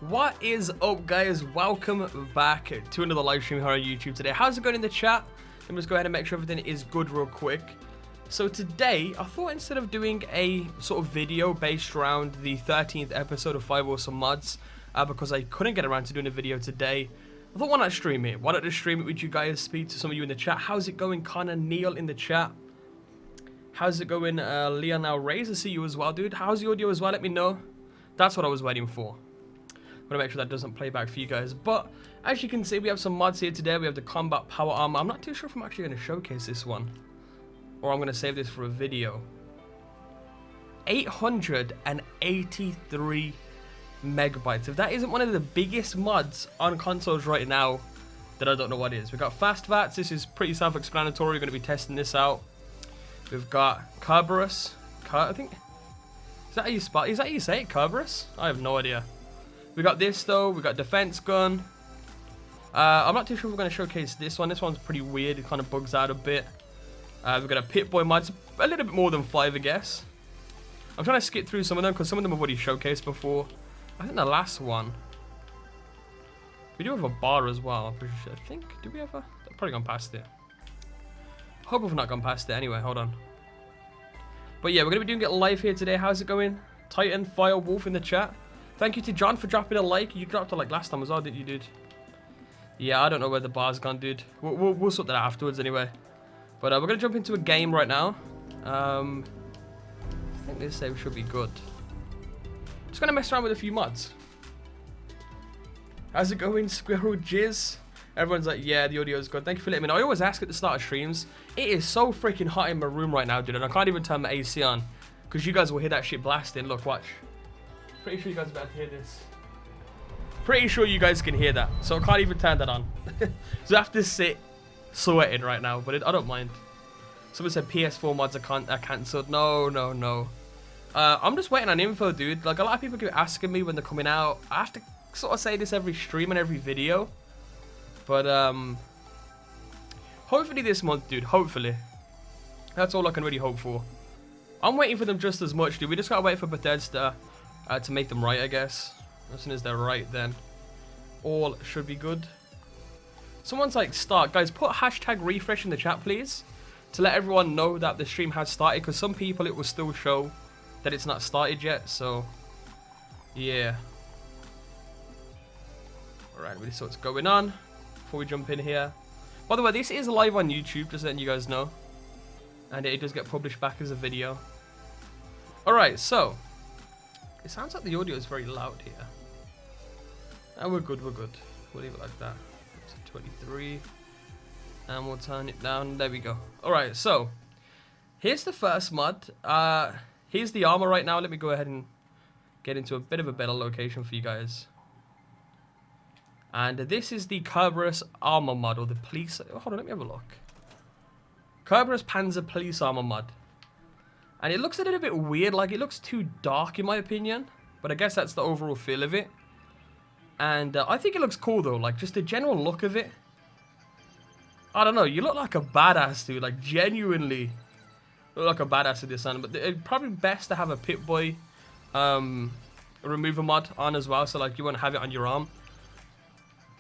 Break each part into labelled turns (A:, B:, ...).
A: What is up, guys? Welcome back to another live stream here on YouTube today. How's it going in the chat? Let me just go ahead and make sure everything is good real quick. So today, I thought instead of doing a sort of video based around the 13th episode of 5 Awesome Mods, because I couldn't get around to doing a video today, I thought, why not stream it? Why not just stream it with you guys, speak to some of you in the chat. How's it going, Connor, Neil in the chat? How's it going, Leon now? Raise, I see you as well, dude. How's the audio as well? Let me know. That's what I was waiting for. I'm gonna make sure that doesn't play back for you guys. But as you can see, we have some mods here today. We have the combat power armor. I'm not too sure if I'm actually going to showcase this one, or I'm going to save this for a video. 883 megabytes. If that isn't one of the biggest mods on consoles right now, then I don't know what is. We've got fast VATS. This is pretty self-explanatory. We're going to be testing this out. We've got Kerberous. I think, is that how you spell? Is that how you say it? Kerberous? I have no idea. We got this though. We got defense gun. I'm not too sure if we're going to showcase this one. This one's pretty weird. It kind of bugs out a bit. We've got a Pit Boy mod. It's a little bit more than 5, I guess. I'm trying to skip through some of them because some of them I've already showcased before. I think the last one, we do have a bar as well. I'm pretty sure. I think, did we have a? I've probably gone past it. Hope we've not gone past it. Anyway, hold on. But yeah, we're going to be doing it live here today. How's it going? Titan, Fire, Wolf in the chat. Thank you to John for dropping a like. You dropped a like last time as well, didn't you, dude? Yeah, I don't know where the bar's gone, dude. We'll sort that out afterwards anyway. But we're going to jump into a game right now. I think this save should be good. Just going to mess around with a few mods. How's it going, Squirrel Jizz? Everyone's like, yeah, the audio is good. Thank you for letting me know. I always ask at the start of streams. It is so freaking hot in my room right now, dude. And I can't even turn my AC on, because you guys will hear that shit blasting. Look, watch. Pretty sure you guys are about to hear this. Pretty sure you guys can hear that. So I can't even turn that on. So I have to sit sweating right now. But I don't mind. Someone said PS4 mods are cancelled. No. I'm just waiting on info, dude. Like, a lot of people keep asking me when they're coming out. I have to sort of say this every stream and every video. But hopefully this month, dude. Hopefully. That's all I can really hope for. I'm waiting for them just as much, dude. We just gotta wait for Bethesda to make them right, I guess. As soon as they're right, then all should be good. Someone's like, start. Guys, put hashtag refresh in the chat, please, to let everyone know that the stream has started, because some people it will still show that it's not started yet. So yeah. Alright, we see what's going on before we jump in here. By the way, this is live on YouTube, just letting you guys know, and it does get published back as a video. Alright, so it sounds like the audio is very loud here. And we're good. We'll leave it like that. So 23. And we'll turn it down. There we go. Alright, so here's the first mod. Here's the armor right now. Let me go ahead and get into a bit of a better location for you guys. And this is the Kerberous armor mod, or the police. Oh, hold on, let me have a look. Kerberous Panzer police armor mod. And it looks a little bit weird, like it looks too dark in my opinion. But I guess that's the overall feel of it. And I think it looks cool though, like just the general look of it. I don't know, you look like a badass, dude, like genuinely look like a badass with this on. But it's probably best to have a Pit Boy remover mod on as well, so like you won't have it on your arm.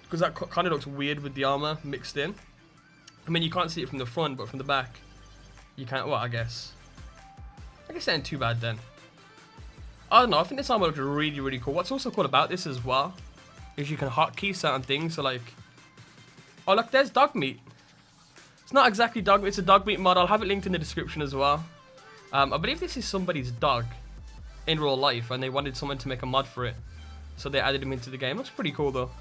A: Because that kind of looks weird with the armor mixed in. I mean, you can't see it from the front, but from the back you can't. Well, I guess it ain't too bad then. I don't know, I think this armor looks really cool. What's also cool about this as well is you can hotkey certain things. So like, oh look, there's dog meat. It's not exactly dog meat, it's a dog meat mod. I'll have it linked in the description as well. I believe this is somebody's dog in real life, and they wanted someone to make a mod for it, so they added him into the game. Looks pretty cool though.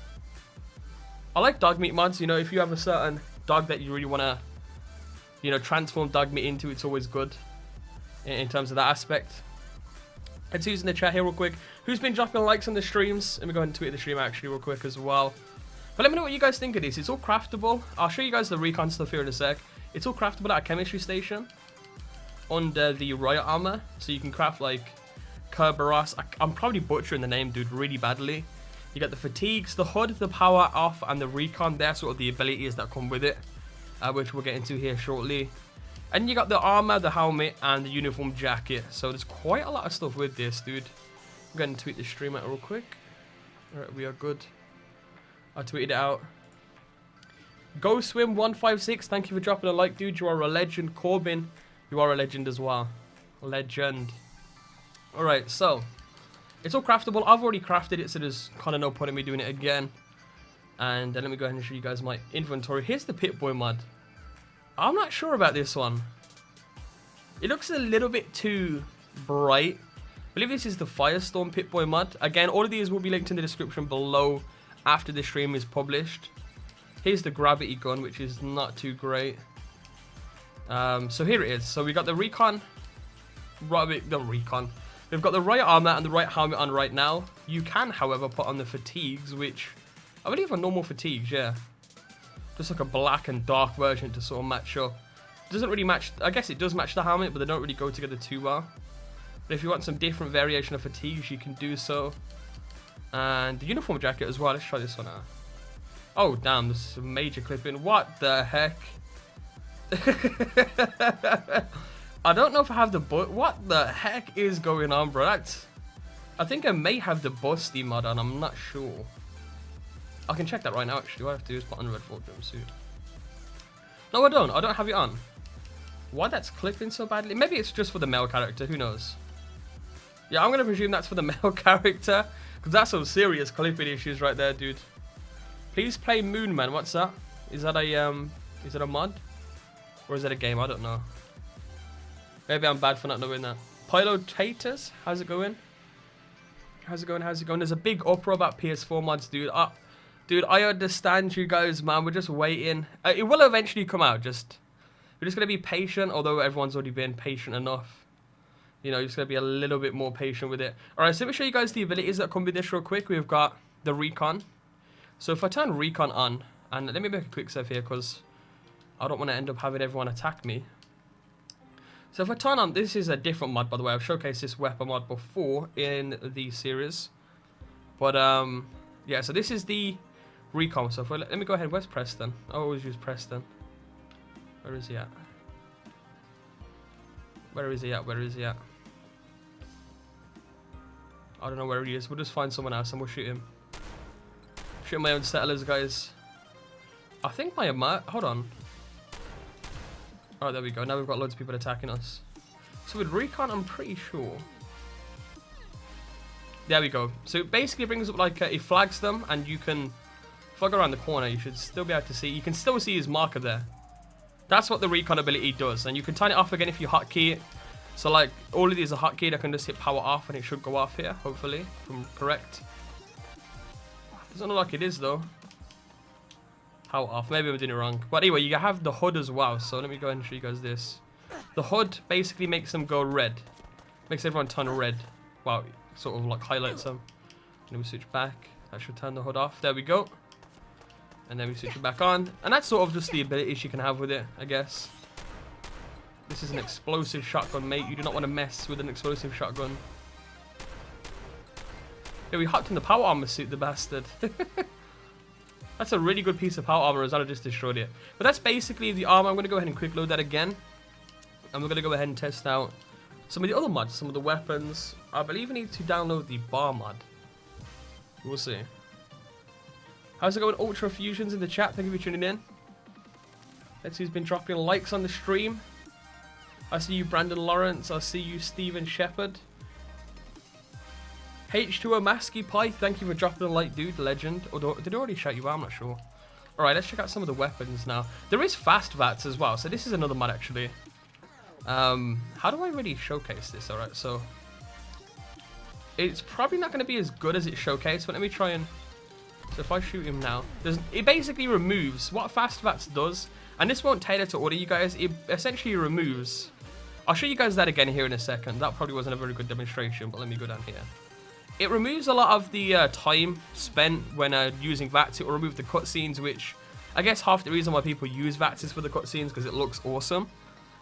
A: I like dog meat mods, you know, if you have a certain dog that you really want to, you know, transform dog meat into, it's always good in terms of that aspect. Let's use in the chat here real quick. Who's been dropping likes on the streams? Let me go ahead and tweet the stream actually real quick as well. But let me know what you guys think of this. It's all craftable. I'll show you guys the recon stuff here in a sec. It's all craftable at a chemistry station under the Riot armor. So you can craft like Kerberous. I'm probably butchering the name, dude, really badly. You got the fatigues, the hood, the power off, and the recon. They're sort of the abilities that come with it, which we'll get into here shortly. And you got the armor, the helmet, and the uniform jacket. So there's quite a lot of stuff with this, dude. I'm going to tweet the stream out real quick. Alright, we are good. I tweeted it out. Go Swim 156, thank you for dropping a like, dude. You are a legend. Corbin, you are a legend as well. Legend. Alright, so it's all craftable. I've already crafted it, so there's kind of no point in me doing it again. And let me go ahead and show you guys my inventory. Here's the Pip-Boy mod. I'm not sure about this one. It looks a little bit too bright. I believe this is the Firestorm Pip-Boy mod. Again, all of these will be linked in the description below after the stream is published. Here's the gravity gun, which is not too great. So here it is. So we got the recon. We've got the right armor and the right helmet on right now. You can, however, put on the fatigues, which I believe are normal fatigues, yeah. Just like a black and dark version to sort of match up. Doesn't really match, I guess it does match the helmet, but they don't really go together too well. But if you want some different variation of fatigues, you can do so. And the uniform jacket as well. Let's try this one out. Oh, damn, this is a major clipping. What the heck? I don't know if I have the what the heck is going on, bro? I think I may have the busty mod on. I'm not sure. I can check that right now, actually. What I have to do is put on the red full jumpsuit. No, I don't. I don't have it on. Why that's clipping so badly? Maybe it's just for the male character. Who knows? Yeah, I'm going to presume that's for the male character. Because that's some serious clipping issues right there, dude. Please play Moon Man. What's that? Is that a mod? Or is that a game? I don't know. Maybe I'm bad for not knowing that. Pilotators, how's it going? How's it going? How's it going? There's a big uproar about PS4 mods, dude. Dude, I understand you guys, man. We're just waiting. It will eventually come out. We're just gonna be patient, although everyone's already been patient enough. You know, just gonna be a little bit more patient with it. All right, so let me show you guys the abilities that come with this real quick. We've got the recon. So if I turn recon on, and let me make a quick save here because I don't want to end up having everyone attack me. So if I turn on, this is a different mod, by the way. I've showcased this weapon mod before in the series. But, yeah, so this is the recon. So let me go ahead. Where's Preston? I always use Preston. Where is he at? Where is he at? Where is he at? I don't know where he is. We'll just find someone else and we'll shoot him. Shoot my own settlers, guys. I think my hold on. Alright, there we go. Now we've got loads of people attacking us. So with recon, I'm pretty sure. There we go. So it basically brings up like it flags them, and you can flag around the corner. You should still be able to see. You can still see his marker there. That's what the recon ability does, and you can turn it off again if you hotkey it. So like all of these are hotkeyed. I can just hit power off, and it should go off here. Hopefully, if I'm correct. Doesn't look like it is though. Power off. Maybe I'm doing it wrong. But anyway, you have the HUD as well. So let me go ahead and show you guys this. The HUD basically makes them go red. Makes everyone turn red. Wow, sort of like highlights them. And then we switch back. That should turn the HUD off. There we go. And then we switch it back on. And that's sort of just the abilities you can have with it, I guess. This is an explosive shotgun, mate. You do not want to mess with an explosive shotgun. Yeah, we hopped in the power armor suit, the bastard. That's a really good piece of power armor as well. I just destroyed it. But that's basically the armor. I'm going to go ahead and quick load that again. And we're going to go ahead and test out some of the other mods, some of the weapons. I believe I need to download the bar mod. We'll see. How's it going, Ultra Fusions in the chat? Thank you for tuning in. Let's see who's been dropping likes on the stream. I see you, Brandon Lawrence. I see you, Stephen Shepherd. H2O Masky Pie, thank you for dropping a like, dude. Legend. Or did I already shout you out? I'm not sure. Alright, let's check out some of the weapons now. There is fast VATS as well, so this is another mod actually. How do I really showcase this? Alright, so it's probably not going to be as good as it showcased, but let me try and... So if I shoot him now, it basically removes what fast VATS does, and this won't tailor to order you guys. It essentially removes... I'll show you guys that again here in a second. That probably wasn't a very good demonstration, but let me go down here. It removes a lot of the time spent when using VATS. It will remove the cutscenes, which I guess half the reason why people use VATS is for the cutscenes because it looks awesome.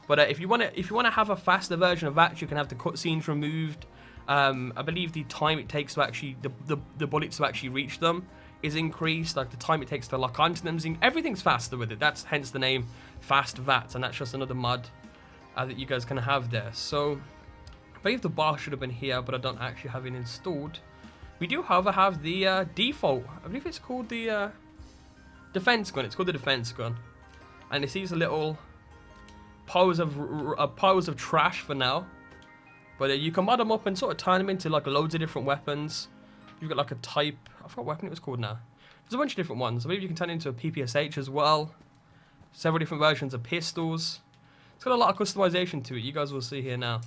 A: But if you want to have a faster version of VATS, you can have the cutscenes removed. I believe the time it takes to actually the bullets to actually reach them is increased. Like the time it takes to lock onto them, everything's faster with it. That's hence the name Fast VATS, and that's just another mod that you guys can have there. So I believe the bar should have been here, but I don't actually have it installed. We do, however, have the default. I believe it's called the defense gun. It's called the defense gun, and it sees a little piles of trash for now. But you can mod them up and sort of turn them into like loads of different weapons. You've got like a type. I forgot what weapon it was called now. There's a bunch of different ones. I believe you can turn it into a PPSH as well. Several different versions of pistols. It's got a lot of customization to it. You guys will see here now.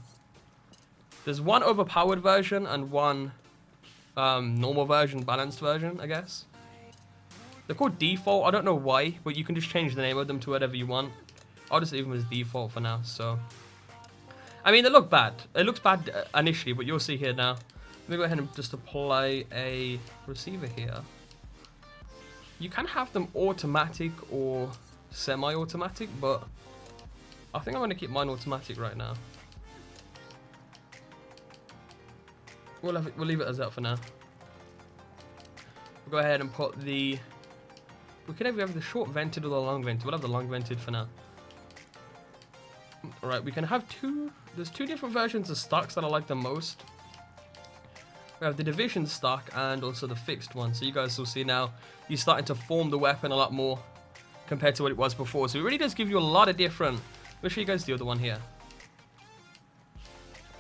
A: There's one overpowered version and one normal version, balanced version, I guess. They're called default. I don't know why, but you can just change the name of them to whatever you want. I'll just leave them as default for now. So, I mean, they look bad. It looks bad initially, but you'll see here now. Let me go ahead and just apply a receiver here. You can have them automatic or semi-automatic, but I think I'm going to keep mine automatic right now. We'll leave it as that for now. We'll go ahead and put the... We can either have the short vented or the long vented. We'll have the long vented for now. Alright, we can have two... There's two different versions of stocks that I like the most. We have the division stock and also the fixed one. So you guys will see now, you're starting to form the weapon a lot more compared to what it was before. So it really does give you a lot of different... Let me show you guys the other one here.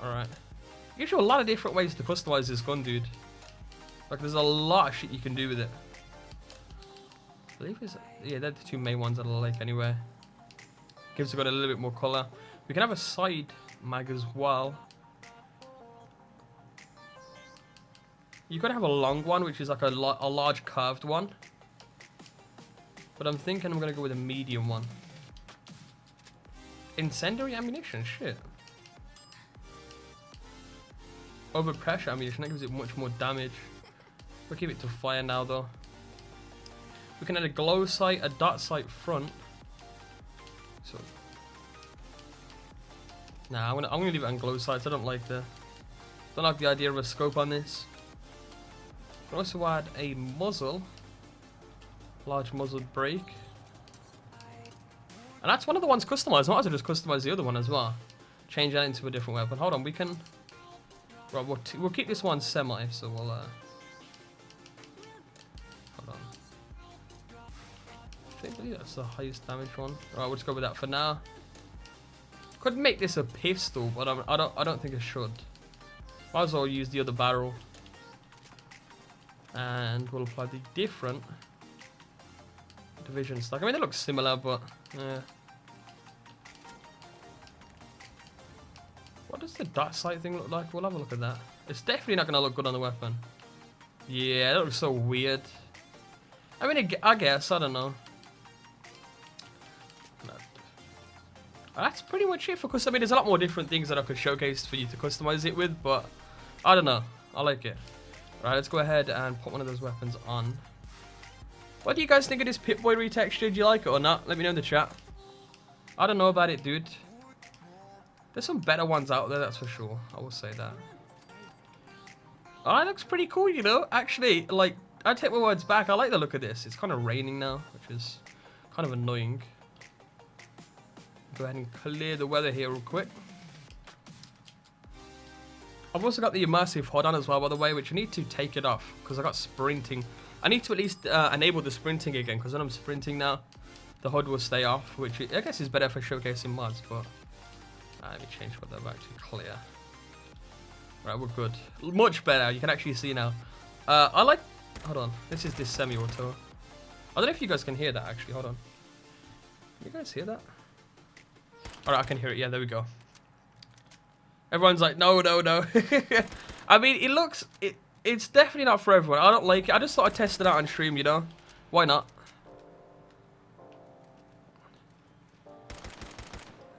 A: Alright. It gives you a lot of different ways to customize this gun, dude. Like, there's a lot of shit you can do with it. I believe it's... Yeah, they're the two main ones that I like anyway. Gives the gun a little bit more color. We can have a side mag as well. You could have a long one, which is like a large curved one. But I'm thinking I'm going to go with a medium one. Incendiary ammunition, shit. Over pressure ammunition, that gives it much more damage. We'll keep it to fire now though. We can add a glow sight, a dot sight front. So, nah, I'm gonna leave it on glow sights. I don't like the idea of a scope on this. We can also add a muzzle, large muzzled brake, and that's one of the ones customized. I might as well just customize the other one as well. Change that into a different weapon. Hold on, we can. Right, we'll keep this one semi, so we'll. Hold on. I believe that's the highest damage one. Right, we'll just go with that for now. Could make this a pistol, but I don't think it should. Might as well use the other barrel. And we'll apply the different division stock. I mean, they look similar, but yeah. What does the dot sight thing look like? We'll have a look at that. It's definitely not going to look good on the weapon. Yeah, that looks so weird. I mean, I guess, I don't know. That's pretty much it for custom. I mean, there's a lot more different things that I could showcase for you to customize it with, but I don't know. I like it. Right, let's go ahead and put one of those weapons on. What do you guys think of this Pip-Boy retexture? Do you like it or not? Let me know in the chat. I don't know about it, dude. There's some better ones out there, that's for sure. I will say that. Oh, it looks pretty cool, you know. Actually, like, I take my words back. I like the look of this. It's kind of raining now, which is kind of annoying. Go ahead and clear the weather here real quick. I've also got the immersive HUD on as well, by the way, which I need to take it off because I got sprinting. I need to at least enable the sprinting again, because when I'm sprinting now, the HUD will stay off, which I guess is better for showcasing mods, but let me change that back to clear. Right, we're good. Much better. You can actually see now. I like... Hold on. This is this semi-auto. I don't know if you guys can hear that, actually. Hold on. Can you guys hear that? Alright, I can hear it. Yeah, there we go. Everyone's like, no, no, no. I mean, it looks... It's definitely not for everyone. I don't like it. I just thought I'd test it out on stream, you know? Why not?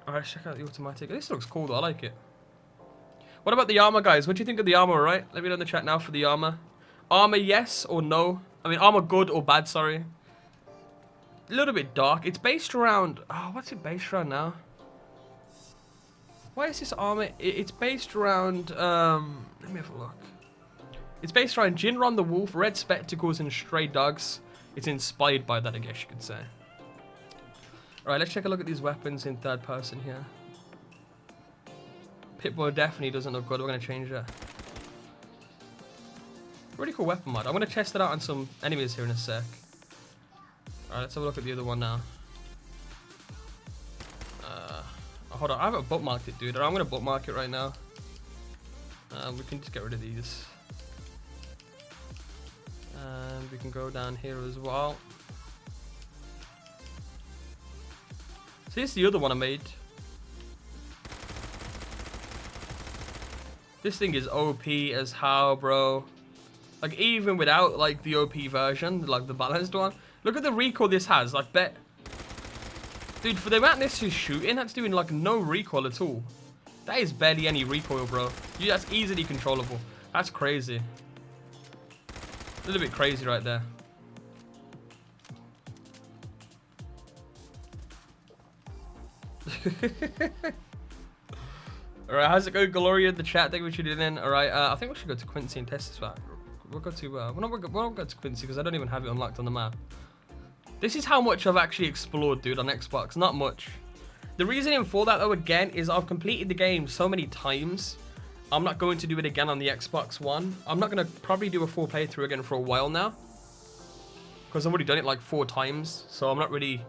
A: Alright, check out the automatic. This looks cool, though. I like it. What about the armor, guys? What do you think of the armor, right? Let me know in the chat now for the armor. Armor, yes or no? I mean, armor good or bad, sorry. A little bit dark. It's based around... Oh, what's it based around now? Why is this armor? It's based around... let me have a look. It's based around Jinron the Wolf, Red Spectacles, and Stray Dogs. It's inspired by that, I guess you could say. Alright, let's take a look at these weapons in third person here. Pip-Boy definitely doesn't look good. We're going to change that. Pretty cool weapon mod. I'm going to test it out on some enemies here in a sec. Alright, let's have a look at the other one now. Hold on, I haven't bookmarked it, dude. I'm going to bookmark it right now. We can just get rid of these. And we can go down here as well. So this is the other one I made. This thing is OP as how, bro. Like, even without, like, the OP version, like, the balanced one. Look at the recoil this has, like, bet. Dude, for the amount this is shooting, that's doing, like, no recoil at all. That is barely any recoil, bro. That's easily controllable. That's crazy. A little bit crazy right there. Alright, how's it going, Gloria in the chat? Thank you for tuning in. Alright, I think we should go to Quincy and test this out. We'll go to, we'll not go to Quincy because I don't even have it unlocked on the map. This is how much I've actually explored, dude, on Xbox. Not much. The reasoning for that, though, again, is I've completed the game so many times. I'm not going to do it again on the Xbox One. I'm not going to probably do a full playthrough again for a while now. Because I've already done it like 4 times. So I'm not really...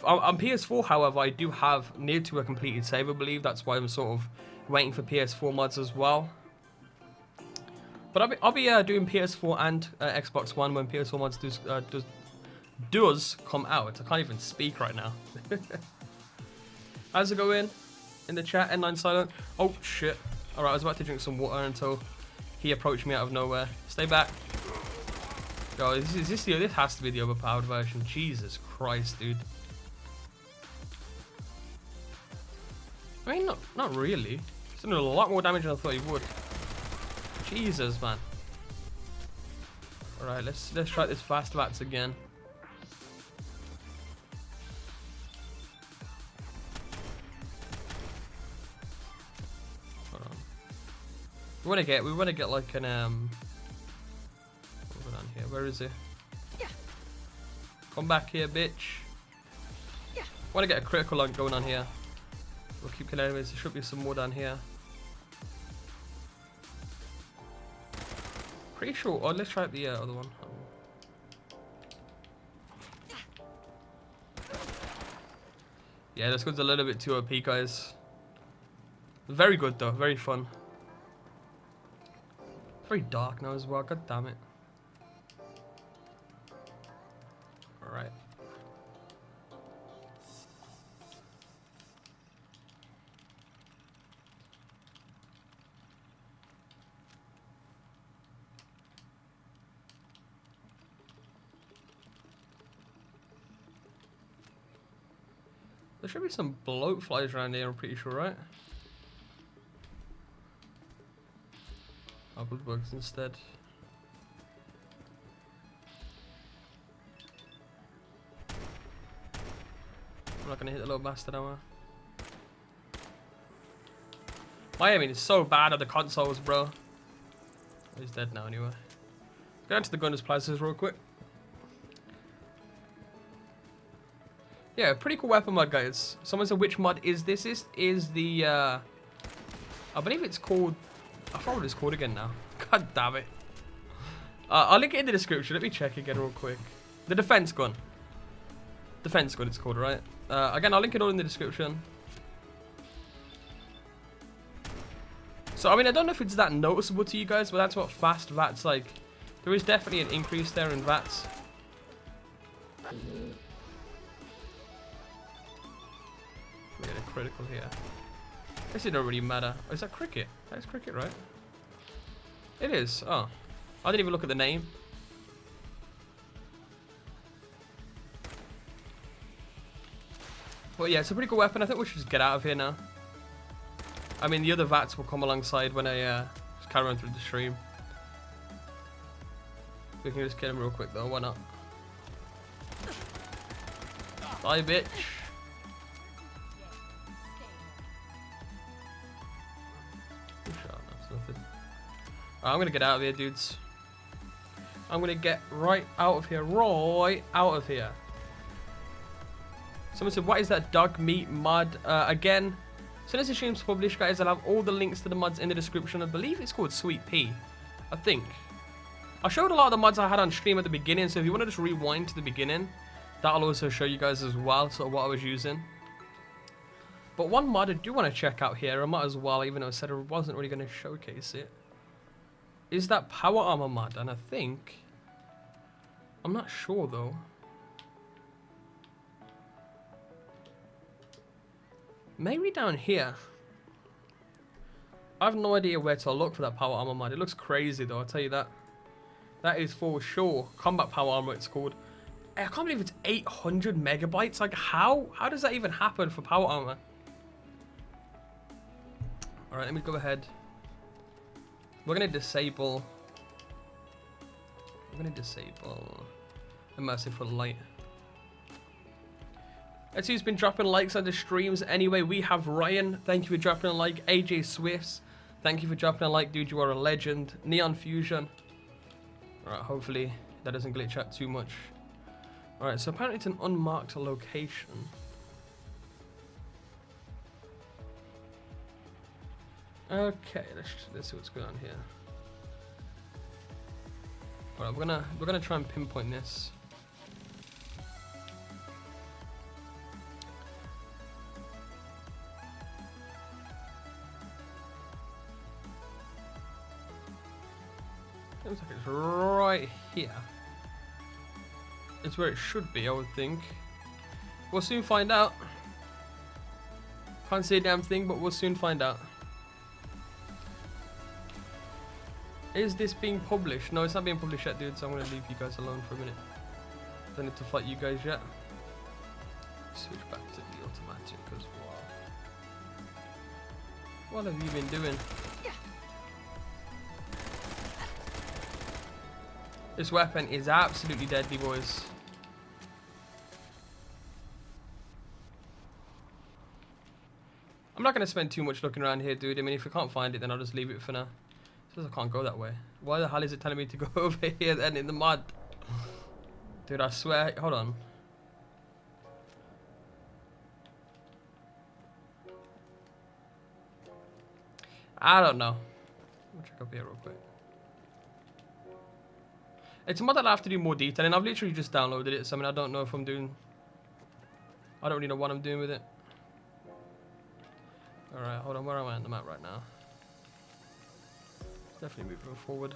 A: On PS4, however, I do have near to a completed save, I believe. That's why I'm sort of waiting for PS4 mods as well. But I'll be doing PS4 and Xbox One when PS4 mods does come out. I can't even speak right now. How's it going in the chat? N9 silent. Oh shit. Alright, I was about to drink some water until he approached me out of nowhere. Stay back. Yo, this has to be the overpowered version. Jesus Christ, dude. I mean, not really. It's doing a lot more damage than I thought he would. Jesus, man. Alright, let's try this fast VATS again. Hold on. We wanna get like an Hold on here. Where is he? Yeah. Come back here, bitch. Yeah. Wanna get a critical line going on here. We'll keep killing enemies. There should be some more down here. Pretty sure. Oh, let's try out the other one. Yeah, this one's a little bit too OP, guys. Very good though. Very fun. Very dark now as well. God damn it. All right. There should be some bloat flies around here, I'm pretty sure, right? Apple bugs instead. I'm not gonna hit the little bastard, am I? My aiming is so bad at the consoles, bro. He's dead now anyway. Go into the Gunners Plazas real quick. Yeah, pretty cool weapon mod, guys. Someone said, which mod is this? This is the, I believe it's called, I forgot what it's called again now. God damn it. I'll link it in the description. Let me check again real quick. The defense gun. Defense gun it's called, right? Again, I'll link it all in the description. So, I mean, I don't know if it's that noticeable to you guys, but that's what fast VATS like. There is definitely an increase there in VATS. We get a critical here. This don't really matter. Oh, is that cricket? That is cricket, right? It is. Oh. I didn't even look at the name. But yeah, it's a pretty cool weapon. I think we should just get out of here now. I mean, the other VATS will come alongside when I just carry on through the stream. We can just kill him real quick though, why not? Die, bitch. I'm gonna get out of here, dudes. I'm gonna get right out of here. Right out of here. Someone said, what is that dog meat mod? Again, as soon as the stream's published, guys, I'll have all the links to the mods in the description. I believe it's called Sweet Pea. I think. I showed a lot of the mods I had on stream at the beginning, so if you want to just rewind to the beginning, that'll also show you guys as well, sort of what I was using. But one mod I do want to check out here, I might as well, even though I said I wasn't really going to showcase it, is that power armor mod, and I think, I'm not sure though. Maybe down here. I have no idea where to look for that power armor mod. It looks crazy though, I'll tell you that. That is for sure. Combat power armor it's called. I can't believe it's 800 megabytes. Like how does that even happen for power armor? Alright, let me go ahead. We're gonna disable immersive for light. Let's see who's been dropping likes on the streams. Anyway, we have Ryan. Thank you for dropping a like. AJ Swifts. Thank you for dropping a like, dude. You are a legend. Neon Fusion. Alright, hopefully that doesn't glitch out too much. Alright, so apparently it's an unmarked location. Okay, let's see what's going on here. Alright, we're gonna try and pinpoint this. Looks like it's right here. It's where it should be, I would think. We'll soon find out. Can't see a damn thing, but we'll soon find out. Is this being published? No, it's not being published yet, dude, so I'm going to leave you guys alone for a minute. Don't need to fight you guys yet. Switch back to the automatic as well. What have you been doing? This weapon is absolutely deadly, boys. I'm not going to spend too much looking around here, dude. I mean, if I can't find it, then I'll just leave it for now. It says I can't go that way. Why the hell is it telling me to go over here then in the mud? Dude, I swear. Hold on. I don't know. I'll check up here real quick. It's a mod that I have to do more detail, and I've literally just downloaded it, so I mean, I don't know if I'm doing... I don't really know what I'm doing with it. Alright, hold on, where am I on the map right now? It's definitely moving forward.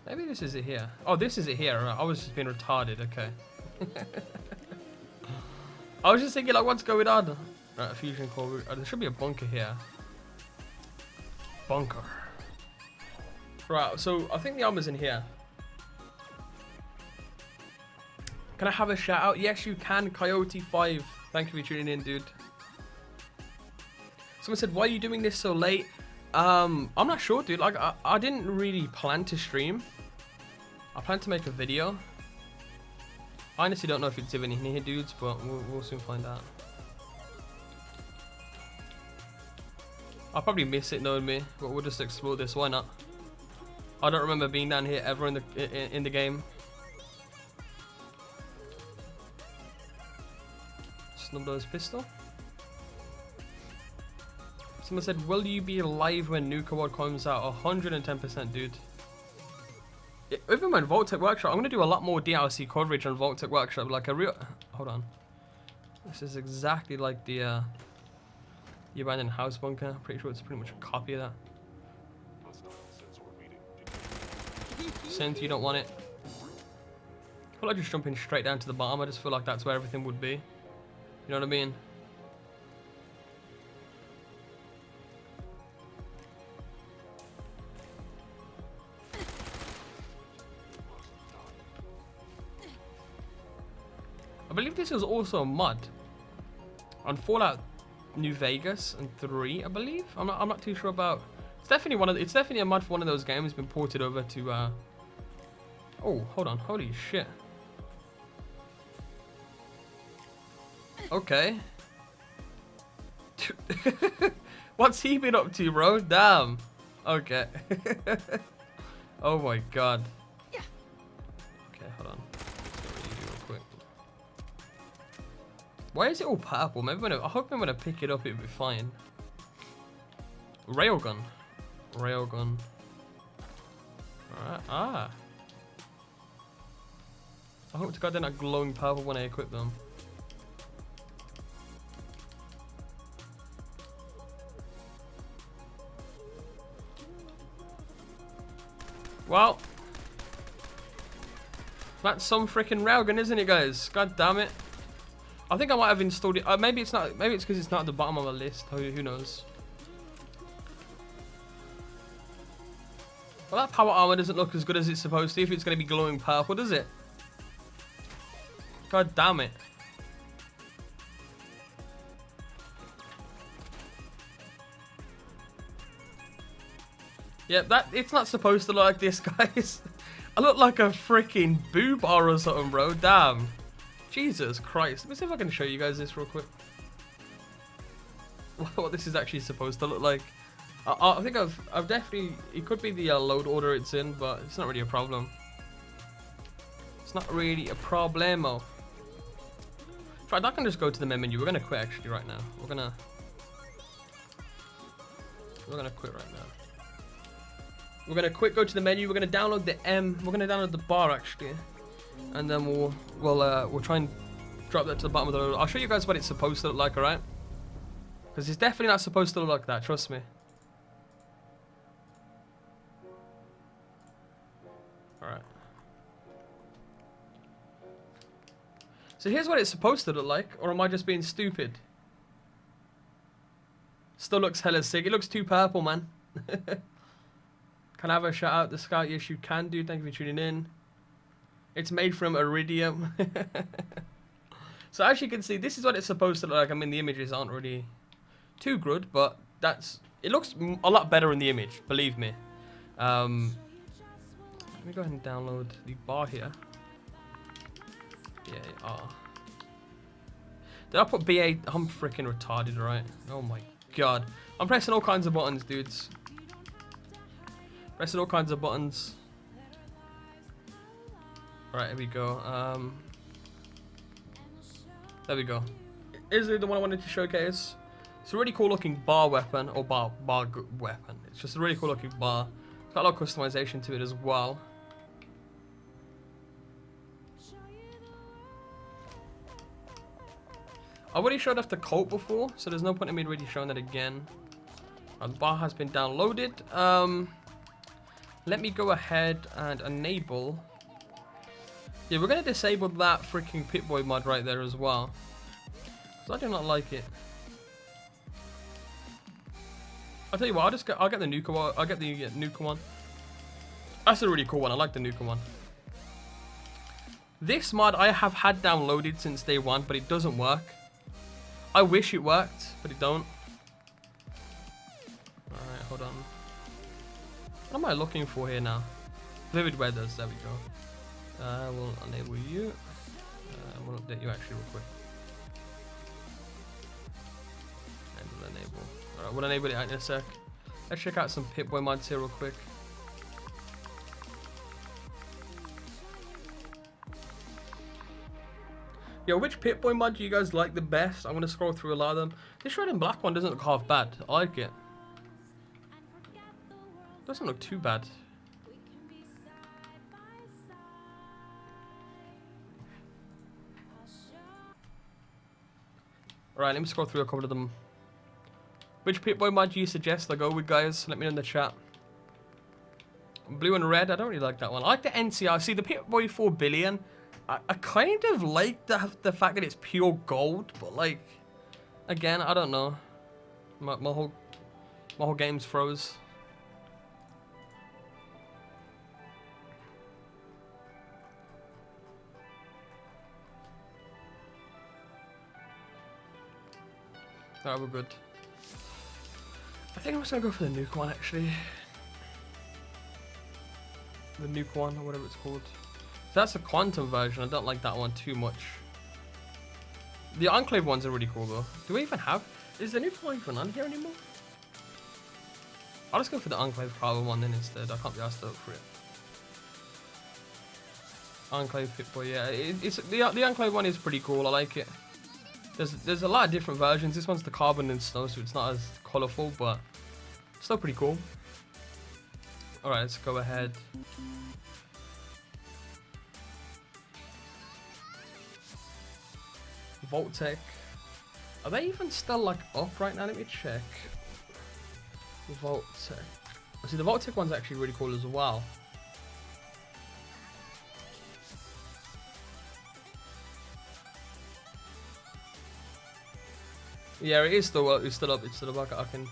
A: Maybe this is it here. Oh, this is it here. Right. I was just being retarded. Okay. I was just thinking, like, what's going on? Right, a fusion core. There should be a bunker here. Bunker. Right, so I think the armor's in here. Can I have a shout out? Yes, you can. Coyote5. Thank you for tuning in, dude. Someone said, why are you doing this so late? I'm not sure, dude. Like, I didn't really plan to stream. I plan to make a video. I honestly don't know if it's even in here, dudes, but we'll soon find out. I'll probably miss it knowing me, but we'll just explore this. Why not? I don't remember being down here ever in the game. Snubdo's pistol. Someone said, will you be live when Nuka World comes out? 110%, dude. Even when Vault-Tec Workshop, I'm going to do a lot more DLC coverage on Vault-Tec Workshop. Like a real... Hold on. This is exactly like the abandoned house bunker. I'm pretty sure it's pretty much a copy of that. Synth, you don't want it. I feel like just jumping straight down to the bottom. I just feel like that's where everything would be. You know what I mean? I believe this was also a mod on Fallout New Vegas and 3, I believe. I'm not too sure about. It's definitely a mod for one of those games. It's been ported over to oh, hold on. Holy shit. Okay. What's he been up to, bro? Damn. Okay. Oh my god. Why is it all purple? Maybe I hope when I pick it up it'll be fine. Railgun. Railgun. Alright, I hope to God they're not glowing purple when I equip them. Well, that's some freaking railgun, isn't it, guys? God damn it! I think I might have installed it. Maybe it's not. Maybe it's because it's not at the bottom of my list. Who knows? Well, that power armor doesn't look as good as it's supposed to if it's going to be glowing purple, does it? God damn it. Yeah, it's not supposed to look like this, guys. I look like a freaking boob or something, bro. Damn. Jesus Christ. Let me see if I can show you guys this real quick. What this is actually supposed to look like. I think I've definitely... It could be the load order it's in, but it's not really a problem. It's not really a problemo. Right, I can just go to the main menu. We're going to quit actually right now. We're going to quit right now. We're going to quit, go to the menu. We're going to download the we're going to download the bar actually. And then we'll try and drop that to the bottom of the load. I'll show you guys what it's supposed to look like, alright? Because it's definitely not supposed to look like that, trust me. Alright. So here's what it's supposed to look like, or am I just being stupid? Still looks hella sick. It looks too purple, man. Can I have a shout out to Scout? Yes, you can do. Thank you for tuning in. It's made from iridium. So as you can see, this is what it's supposed to look like. I mean, the images aren't really too good, but it looks a lot better in the image, believe me. Let me go ahead and download the bar here. Yeah, Did I put BA? I'm freaking retarded, right? Oh my god. I'm pressing all kinds of buttons, dudes. Pressing all kinds of buttons. Alright, here we go. There we go. Is it the one I wanted to showcase? It's a really cool looking bar weapon, or bar weapon. It's just a really cool looking bar. It's got a lot of customization to it as well. I already showed off the coat before, so there's no point in me really showing that again. The bar has been downloaded. Let me go ahead and enable. Yeah, we're gonna disable that freaking Pip-Boy mod right there as well, because I do not like it. I'll tell you what, I'll get the Nuka one. I'll get the Nuka one. That's a really cool one. I like the Nuka one. This mod I have had downloaded since day one, but it doesn't work. I wish it worked, but it don't. Alright, hold on. What am I looking for here now? Vivid weathers, there we go. We'll enable you. We'll update you actually real quick. And we'll enable. Alright, we'll enable it in a sec. Let's check out some Pip-Boy mods here real quick. Yo, which Pip-Boy mod do you guys like the best? I'm gonna scroll through a lot of them. This red and black one doesn't look half bad. I like it. Doesn't look too bad. Alright, let me scroll through a couple of them. Which Pip-Boy mod do you suggest I go with, guys? Let me know in the chat. Blue and red, I don't really like that one. I like the NCR. See, the Pip-Boy 4 billion. I kind of like the fact that it's pure gold, but like, again, I don't know. My whole game's froze. Alright, we're good. I think I'm just gonna go for the nuke one actually. The nuke one, or whatever it's called. That's a quantum version. I don't like that one too much. The Enclave ones are really cool though. Do we even have? Is the nuke one even on here anymore? I'll just go for the Enclave Power one then instead. I can't be asked to look for it. Enclave Pip-Boy, yeah. The Enclave one is pretty cool. I like it. There's a lot of different versions. This one's the carbon and snow, so it's not as colourful, but still pretty cool. Alright, let's go ahead. Vault-Tec. Are they even still like up right now? Let me check. Vault-Tec. See, the Vault-Tec one's actually really cool as well. Yeah, it is still up. It's still up. It's still up. I can.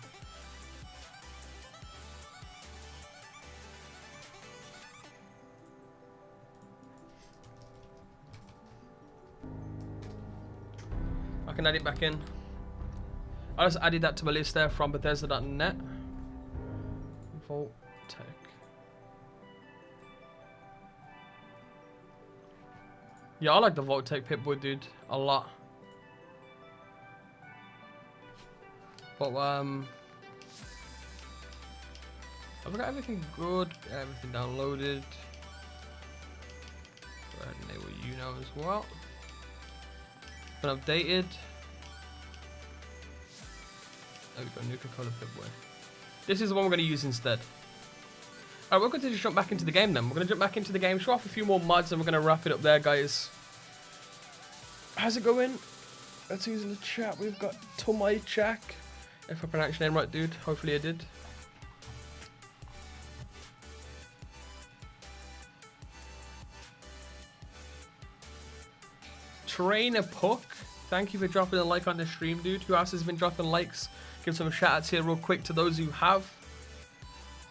A: I can add it back in. I just added that to my list there from Bethesda.net. Vault-Tec. Yeah, I like the Vault-Tec Pip-Boy, dude, a lot. But have I got everything good? Everything downloaded. Go ahead and enable you now as well. Been updated. There we go, Nuka-Cola Pip-Boy. This is the one we're going to use instead. Alright, we're going to just jump back into the game then. We're going to jump back into the game, show off a few more mods, and we're going to wrap it up there, guys. How's it going? Let's use in the chat. We've got Tomai Chak. If I pronounced your name right, dude. Hopefully I did. Trainer Puck. Thank you for dropping a like on the stream, dude. Who else has been dropping likes? Give some shout outs here real quick to those who have.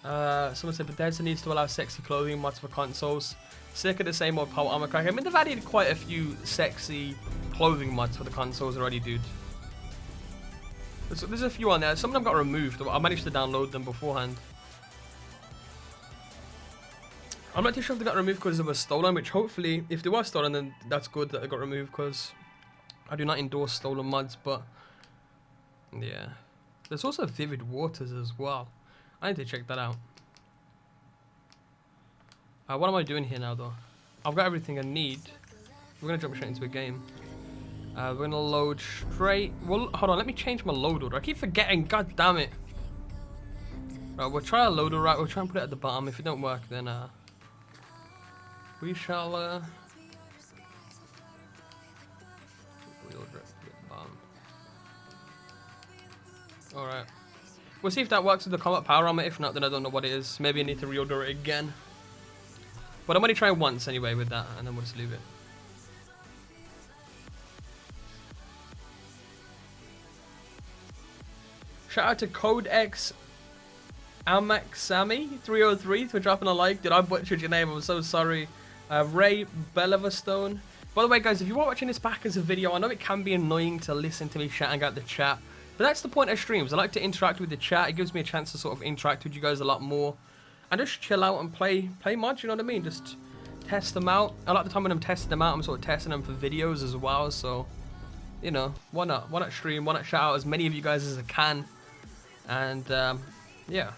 A: Someone said Bethesda needs to allow sexy clothing mods for consoles. Sick of the same old power armor crack. I mean, they've added quite a few sexy clothing mods for the consoles already, dude. There's a few on there. Some of them got removed. I managed to download them beforehand. I'm not too sure if they got removed because they were stolen, which hopefully, if they were stolen, then that's good that they got removed because I do not endorse stolen mods, but yeah. There's also Vivid Waters as well. I need to check that out. What am I doing here now, though? I've got everything I need. We're going to jump straight into a game. We're going to load straight. Well, hold on. Let me change my load order. I keep forgetting. God damn it. Right, we'll try a load order. Right, we'll try and put it at the bottom. If it don't work, then we shall reorder it at the bottom. Alright. We'll see if that works with the combat power armor. If not, then I don't know what it is. Maybe I need to reorder it again. But I'm only trying once anyway with that, and then we'll just leave it. Shout out to Codex Amaxami303 for dropping a like. Did I butchered your name? I'm so sorry. Ray Belleverstone. By the way, guys, if you are watching this back as a video, I know it can be annoying to listen to me shouting out the chat, but that's the point of streams. I like to interact with the chat. It gives me a chance to sort of interact with you guys a lot more. And just chill out and play mods, you know what I mean? Just test them out. A lot of the time when I'm testing them out, I'm sort of testing them for videos as well. So, you know, why not? Why not stream? Why not shout out as many of you guys as I can? And, yeah.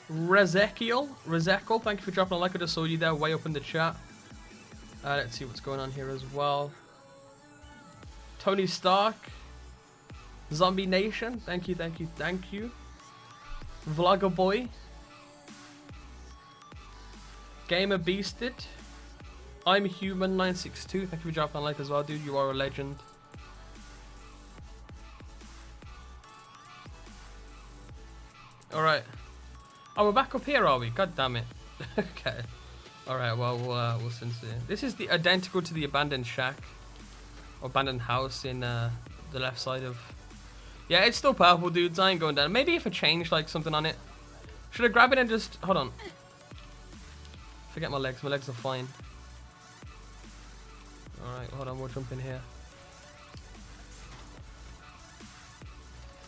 A: Rezekiel, thank you for dropping a like. I just saw you there way up in the chat. Let's see what's going on here as well. Tony Stark. Zombie Nation, thank you. Vlogger Boy. Gamer Beasted. I'm Human 962. Thank you for dropping a like as well, dude. You are a legend. Alright. Oh, we're back up here, are we? God damn it. Okay. Alright, well, we'll see. This is the identical to the abandoned shack. Or abandoned house in the left side of... Yeah, it's still purple, dudes. I ain't going down. Maybe if I change, like, something on it. Should I grab it and just... Hold on. Forget my legs. My legs are fine. Alright, hold on. We'll jump in here.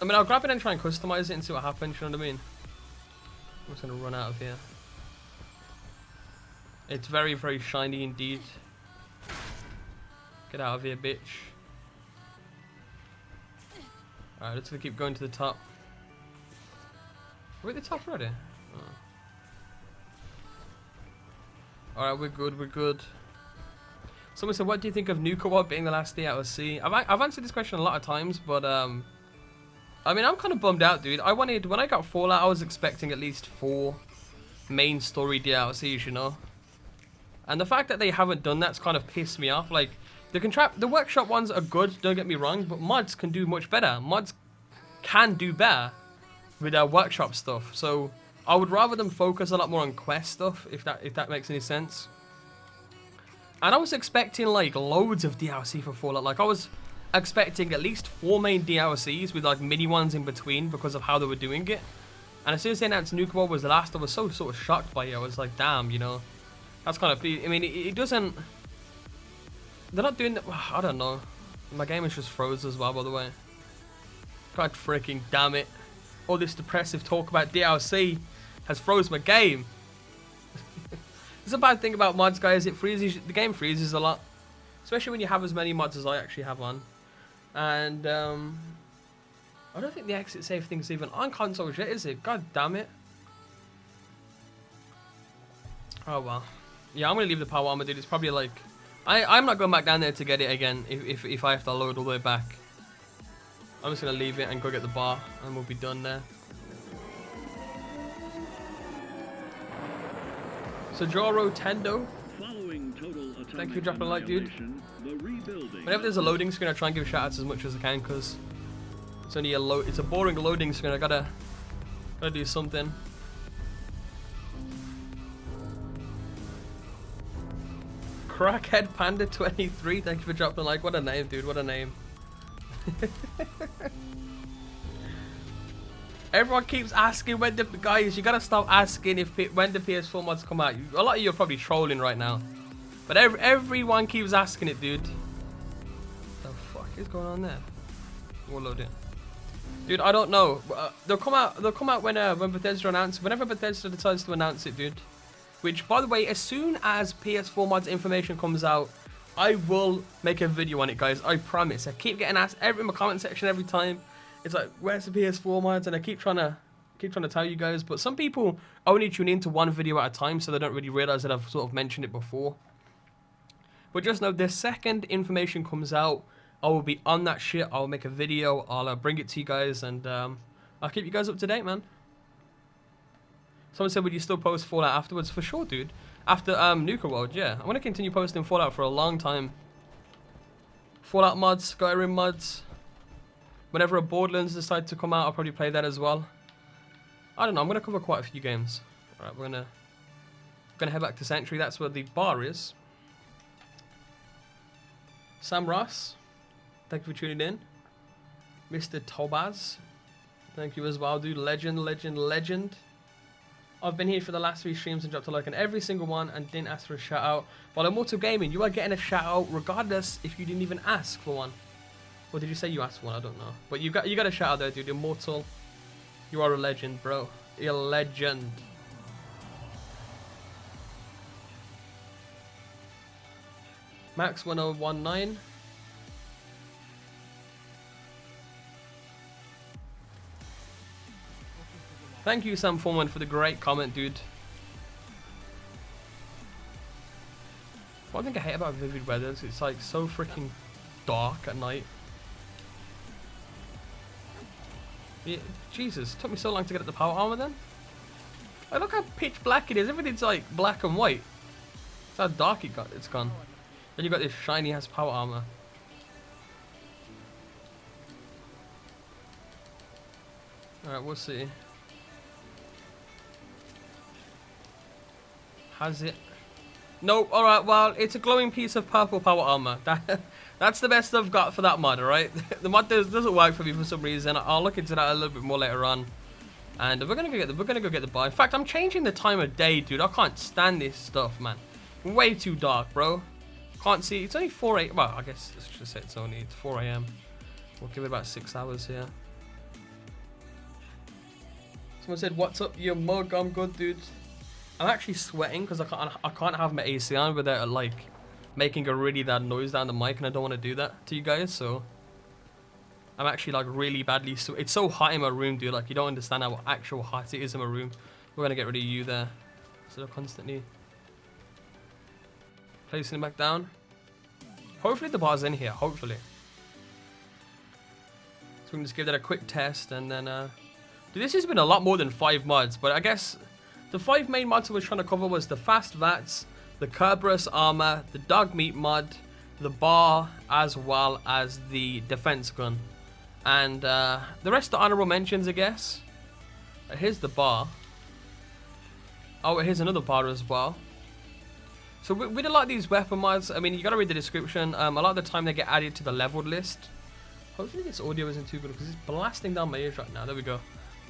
A: I mean, I'll grab it and try and customize it and see what happens. You know what I mean? I'm just going to run out of here. It's very, very shiny indeed. Get out of here, bitch. Alright, let's keep going to the top. We're at the top already? Oh. Alright, we're good. Someone said, what do you think of Nuka World being the last DLC? I've answered this question a lot of times, but I mean, I'm kind of bummed out, dude. When I got Fallout, I was expecting at least 4 main story DLCs, you know? And the fact that they haven't done that's kind of pissed me off. Like, the workshop ones are good, don't get me wrong, but mods can do much better. Mods can do better with their workshop stuff. So I would rather them focus a lot more on quest stuff, if that makes any sense. And I was expecting like loads of DLC for Fallout. Like I was expecting at least 4 main DLCs with like mini ones in between because of how they were doing it. And as soon as they announced Nuka World was the last, I was so sort of shocked by it. I was like, damn, you know, that's kind of. I mean, it doesn't. They're not doing that. I don't know. My game is just froze as well, by the way. God freaking damn it! All this depressive talk about DLC has froze my game. It's a bad thing about mods, guys. It freezes. The game freezes a lot, especially when you have as many mods as I actually have on. And I don't think the exit save thing's even on consoles yet, is it? God damn it. Oh well. Yeah, I'm gonna leave the power armor, dude. It's probably like I'm not going back down there to get it again if I have to load all the way back. I'm just gonna leave it and go get the bar and we'll be done there. So Joro Tendo, thank you for dropping a like, dude. Whenever there's a loading screen, I try and give shoutouts as much as I can because it's only it's a boring loading screen. I gotta do something. Crackhead Panda 23, thank you for dropping a like. What a name, dude. What a name. Everyone keeps asking when the guys. You gotta stop asking when the PS4 mods come out. A lot of you are probably trolling right now, but everyone keeps asking it, dude. The fuck is going on there? We'll load it, dude. I don't know. They'll come out when Bethesda announces. Whenever Bethesda decides to announce it, dude. Which, by the way, as soon as PS4 mods information comes out, I will make a video on it, guys. I promise. I keep getting asked in my comment section every time. It's like, where's the PS4 mods? And I keep trying to tell you guys. But some people only tune into one video at a time, so they don't really realize that I've sort of mentioned it before. But just know, the second information comes out, I will be on that shit. I'll make a video. I'll bring it to you guys, and I'll keep you guys up to date, man. Someone said, would you still post Fallout afterwards? For sure, dude. After Nuka World, yeah. I'm going to continue posting Fallout for a long time. Fallout mods, Skyrim mods. Whenever a Borderlands decide to come out, I'll probably play that as well. I don't know. I'm going to cover quite a few games. Alright, we're going to head back to Sanctuary. That's where the bar is. Sam Ross, thank you for tuning in. Mr. Tobaz, thank you as well, dude. Legend. I've been here for the last 3 streams and dropped a like on every single one and didn't ask for a shout out. While Immortal Gaming, you are getting a shout out regardless if you didn't even ask for one. Or did you say you asked for one? I don't know. But you got a shout out there, dude. Immortal, you are a legend, bro. You're a legend. Max 1019. Thank you, Sam Foreman, for the great comment, dude. One thing I hate about Vivid Weather is it's like so freaking dark at night. Yeah, Jesus, it took me so long to get at the power armor then. Like, look how pitch black it is. Everything's like black and white. That's how dark it's gone. Then you got this shiny ass power armor. Alright, we'll see. Has it? Nope. Alright, well, it's a glowing piece of purple power armor. That's the best I've got for that mod, alright? The mod doesn't work for me for some reason. I'll look into that a little bit more later on. And we're gonna go get the bar. In fact, I'm changing the time of day, dude. I can't stand this stuff, man. Way too dark, bro. Can't see. It's only 4 a.m. Well, I guess let's just say it's 4 a.m. We'll give it about 6 hours here. Someone said, "What's up, you mug?" I'm good, dude. I'm actually sweating because I can't have my AC on without like making a really bad noise down the mic, and I don't want to do that to you guys. So I'm actually like really badly. So it's so hot in my room, dude. Like you don't understand how actual hot it is in my room. We're gonna get rid of you there. So constantly placing it back down. Hopefully the bar's in here, hopefully. So we can just give that a quick test and then... Dude, this has been a lot more than 5 mods, but I guess the 5 main mods I was trying to cover was the fast VATS, the Kerberous armor, the dog meat mod, the bar, as well as the defense gun. And the rest are honorable mentions, I guess. Here's the bar. Oh, here's another bar as well. So with a lot of these weapon mods, I mean, you gotta read the description. A lot of the time they get added to the leveled list. Hopefully this audio isn't too good because it's blasting down my ears right now. There we go.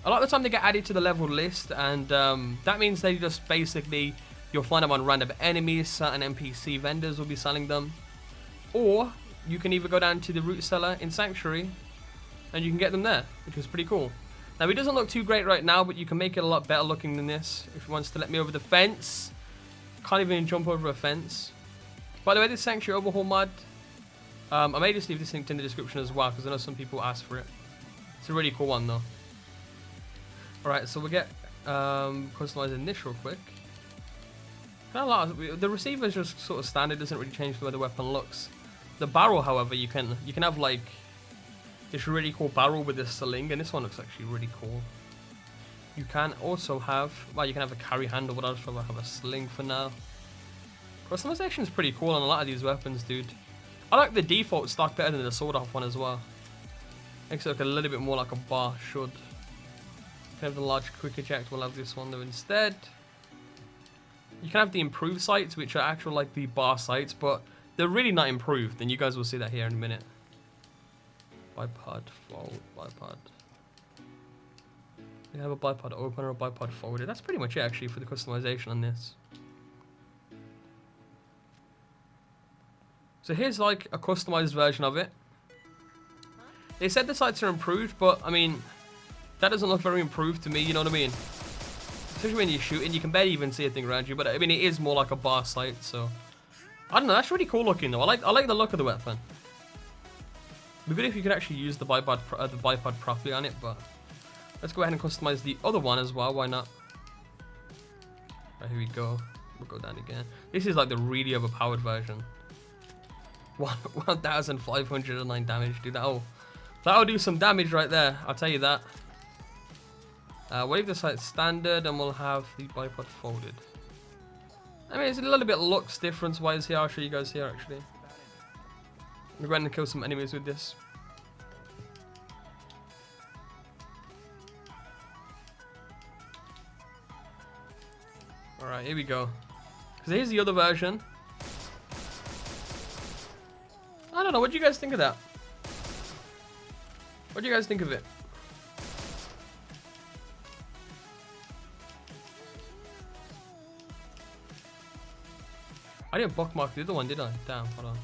A: A lot of the time they get added to the leveled list, and that means they just basically, you'll find them on random enemies, certain NPC vendors will be selling them. Or you can either go down to the root seller in Sanctuary and you can get them there, which is pretty cool. Now it doesn't look too great right now, but you can make it a lot better looking than this. If it wants to let me over the fence. Can't even jump over a fence. By the way, this Sanctuary Overhaul mod, I may just leave this linked in the description as well, because I know some people ask for it. It's a really cool one though. Alright, so we'll get customizing this real quick. The receiver is just sort of standard, doesn't really change the way the weapon looks. The barrel, however, you can have like this really cool barrel with this sling, and this one looks actually really cool. You can also have, well, you can have a carry handle, but I'll just rather have a sling for now. Customization is pretty cool on a lot of these weapons, dude. I like the default stock better than the sword off one as well. Makes it look a little bit more like a bar should. Can have the large quick eject, we'll have this one though instead. You can have the improved sights, which are actual like the bar sights, but they're really not improved, and you guys will see that here in a minute. Bipod, fold, bipod. You have a bipod opener, a bipod folder. That's pretty much it actually for the customization on this. So here's like a customized version of it. They said the sights are improved, but I mean, that doesn't look very improved to me, you know what I mean? Especially when you're shooting, you can barely even see a thing around you, but I mean, it is more like a bar sight, so. I don't know, that's really cool looking though. I like the look of the weapon. It'd be good if you could actually use the bipod properly on it, but let's go ahead and customize the other one as well. Why not? Right, here we go. We'll go down again. This is like the really overpowered version. 1,509 damage, dude. That'll do some damage right there. I'll tell you that. We'll leave the sight standard, and we'll have the bipod folded. I mean, it's a little bit looks difference wise here. I'll show you guys here actually. We're going to kill some enemies with this. Alright, here we go. Because here's the other version. I don't know, what do you guys think of that? What do you guys think of it? I didn't bookmark the other one, did I? Damn, hold on.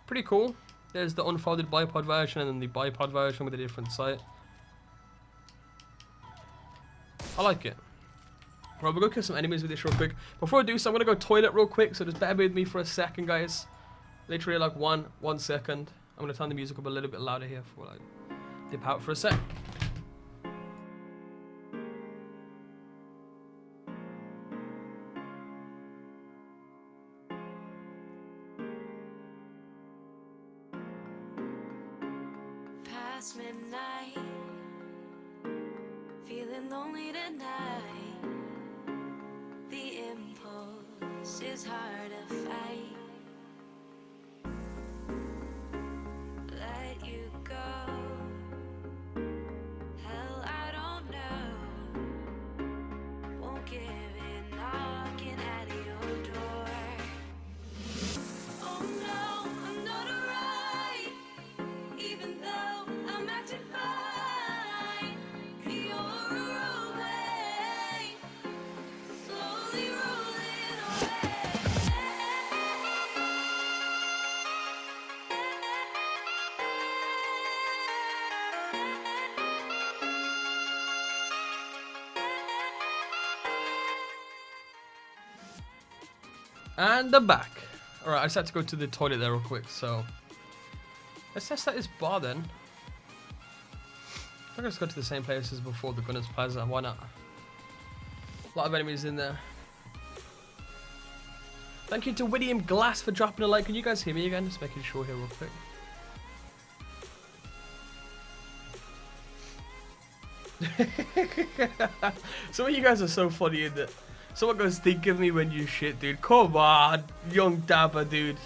A: Pretty cool. There's the unfolded bipod version and then the bipod version with a different sight. I like it. Right, we'll go kill some enemies with this real quick. Before I do so, I'm gonna go toilet real quick, so just bear with me for a second, guys. Literally like one second. I'm gonna turn the music up a little bit louder here for like dip out for a sec.
B: Past midnight, feeling lonely tonight. The impulse is hard to fight. Let you go. Hell, I don't know. Won't give in, knocking at your door. Oh no, I'm not alright. Even though I'm acting fine, you're away, slowly rolling away.
A: And I'm back. Alright, I just had to go to the toilet there real quick, so let's test out this bar then. I'm gonna just go to the same place as before, the Gunner's Plaza, why not? A lot of enemies in there. Thank you to William Glass for dropping a like. Can you guys hear me again? Just making sure here real quick. Some of you guys are so funny in that. Someone goes, think of me when you shit, dude. Come on, young dabber, dude.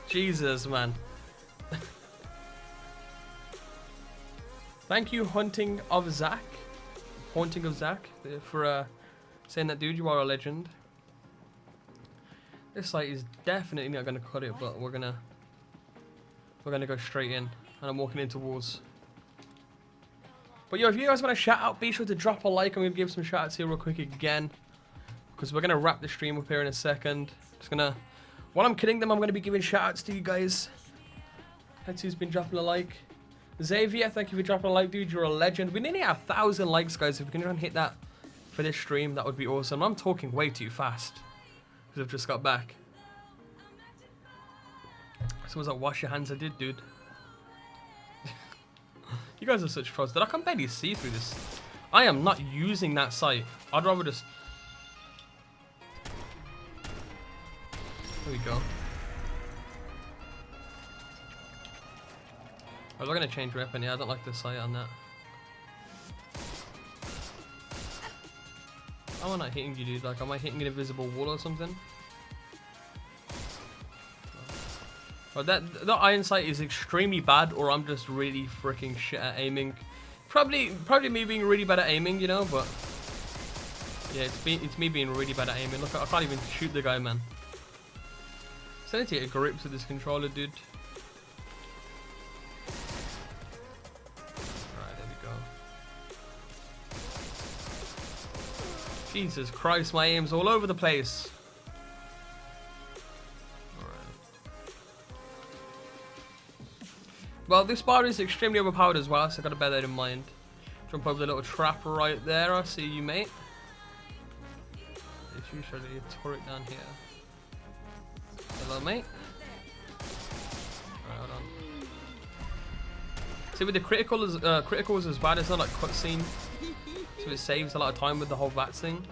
A: Jesus, man. Thank you, Haunting of Zach, for saying that, dude. You are a legend. This site is definitely not gonna cut it, but we're gonna go straight in, and I'm walking into walls. But yo, if you guys want to shout out, be sure to drop a like. I'm gonna give some shout outs here real quick again, because we're gonna wrap the stream up here in a second. While I'm kidding them, I'm gonna be giving shout outs to you guys. That's who's been dropping a like. Xavier, thank you for dropping a like, dude. You're a legend. We nearly have 1,000 likes, guys. If we can try and hit that for this stream, that would be awesome. I'm talking way too fast because I've just got back. Someone's like, wash your hands. I did, dude. You guys are such trolls that I can barely see through this. I am not using that site. I'd rather just... There we go. Oh, we're going to change weapon. Yeah, I don't like the sight on that. How am I not hitting you, dude? Like, am I hitting an invisible wall or something? Oh, that iron sight is extremely bad, or I'm just really freaking shit at aiming. Probably me being really bad at aiming, you know. But yeah, it's me being really bad at aiming. Look, I can't even shoot the guy, man. So I need to get grips with this controller, dude. Alright, there we go. Jesus Christ, my aim's all over the place. Well, this bar is extremely overpowered as well, so I've got to bear that in mind. Jump over the little trap right there. I see you, mate. There's usually a turret down here. Hello, mate. Alright, hold on. See, with the criticals as well, it's not like cutscene, so it saves a lot of time with the whole VATS thing.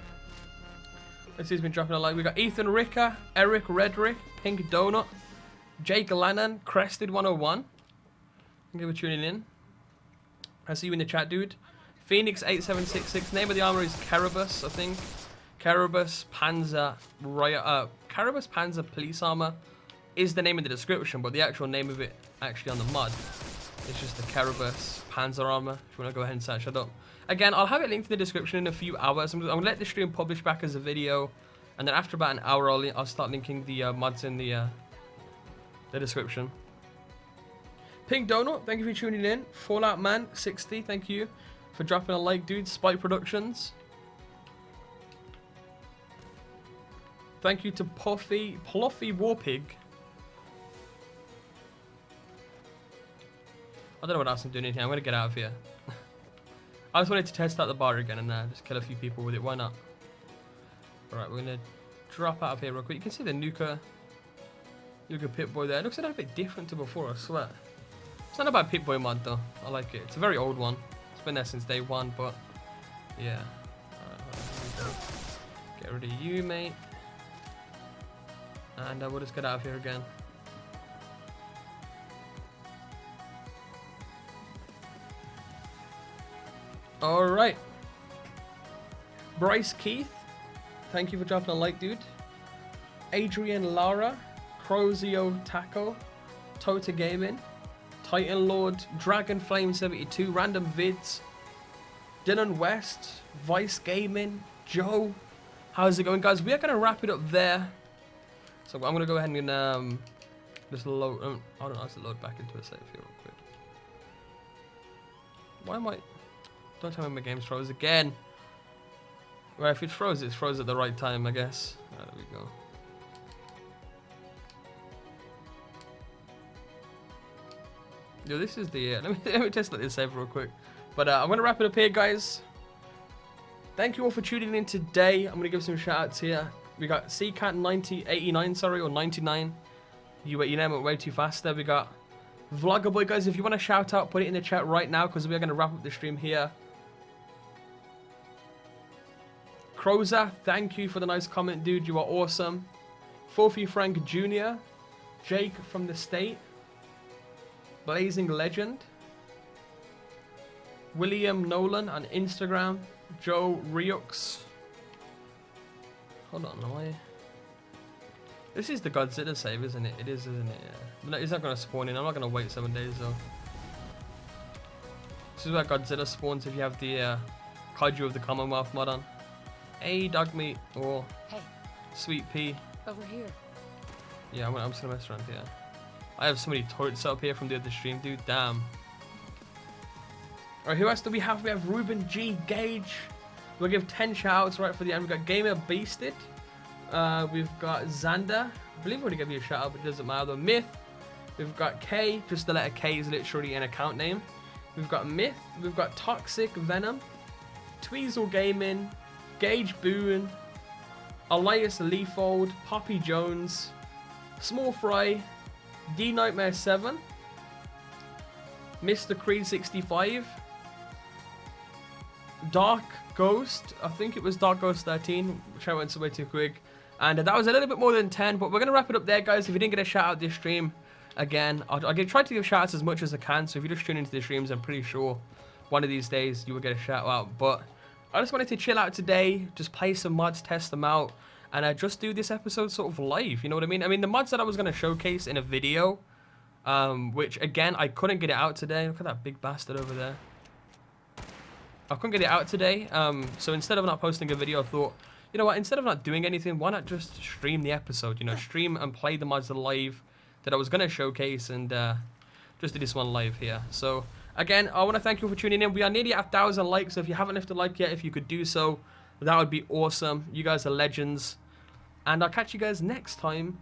A: Let's see who's been dropping a like. We got Ethan Ricker, Eric Redrick, Pink Donut, Jake Lannan, Crested 101. Thank you for tuning in. I see you in the chat, dude. Phoenix 8766. Name of the armor is Kerberous, I think. Kerberous Panzer Kerberous Panzer Police Armor is the name in the description, but the actual name of it actually on the mod is just the Kerberous Panzer Armor. If you want to go ahead and search it up. Again, I'll have it linked in the description in a few hours. I'm gonna let the stream publish back as a video, and then after about an hour, I'll start linking the mods in the description. Pink Donut, thank you for tuning in. Fallout Man 60, thank you for dropping a like, dude. Spike Productions. Thank you to Pluffy Warpig. I don't know what else I'm doing in here. I'm gonna get out of here. I just wanted to test out the bar again and just kill a few people with it. Why not? Alright, we're gonna drop out of here real quick. You can see the Nuka Pip-Boy there. It looks a little bit different to before, I swear. It's not a bad Pip-Boy mod though. I like it. It's a very old one. It's been there since day one, but yeah. Alright, get rid of you, mate. And we'll just get out of here again. Alright. Bryce Keith, thank you for dropping a like, dude. Adrian Lara, Crozio Taco, Tota Gaming, Titan Lord, Dragon Flame 72, Random Vids, Dylan West, Vice Gaming, Joe. How's it going, guys? We are going to wrap it up there. So I'm going to go ahead and just load. I don't know how to load back into a save here real quick. Why am I? Don't tell me my game's froze again. Well, if it's froze at the right time, I guess. There we go. Yo, this is the let me test this save real quick. But I'm gonna wrap it up here, guys. Thank you all for tuning in today. I'm gonna give some shout outs here. We got CCat 89, sorry, or 99. You name it way too fast there. We got Vloggerboy, guys. If you want to shout out, put it in the chat right now, because we are gonna wrap up the stream here. Croza, thank you for the nice comment, dude. You are awesome. Fofi Frank Jr. Jake from the state. Blazing Legend. William Nolan on Instagram. Joe Riux. Hold on, no way. This is the Godzilla save, isn't it? It is, isn't it? Yeah. No, it's not going to spawn in. I'm not going to wait 7 days, though. This is where Godzilla spawns if you have the Kaiju of the Commonwealth mod on. Hey, dog meat. Or
C: Hey,
A: Sweet Pea.
C: over here.
A: Yeah, I'm just going to mess around here. I have so many turrets set up here from the other stream, dude. Damn. Alright, who else do we have? We have Ruben G. Gage. We'll give 10 shout-outs right for the end. We've got Gamer Beasted. We've got Xander. I believe I already gave you a shout-out, but it doesn't matter. Myth. We've got K. Just the letter K is literally an account name. We've got Myth. We've got Toxic Venom. Tweezle Gaming. Gage Boone. Elias Leafold. Poppy Jones. Small Fry. D Nightmare 7. Mr. Creed 65. Dark Ghost. I think it was Dark Ghost 13, which I went way too quick. And that was a little bit more than 10, but we're going to wrap it up there, guys. If you didn't get a shout out this stream, again, I'll try to give shout outs as much as I can. So if you just tune into the streams, I'm pretty sure one of these days you will get a shout out. But I just wanted to chill out today, just play some mods, test them out, and just do this episode sort of live. You know what I mean? I mean, the mods that I was going to showcase in a video, which again, I couldn't get it out today. Look at that big bastard over there. I couldn't get it out today, so instead of not posting a video, I thought, you know what, instead of not doing anything, why not just stream the episode, you know, stream and play the mods live that I was going to showcase, and just do this one live here. So, again, I want to thank you for tuning in. We are nearly at 1,000 likes, so if you haven't left a like yet, if you could do so, that would be awesome. You guys are legends, and I'll catch you guys next time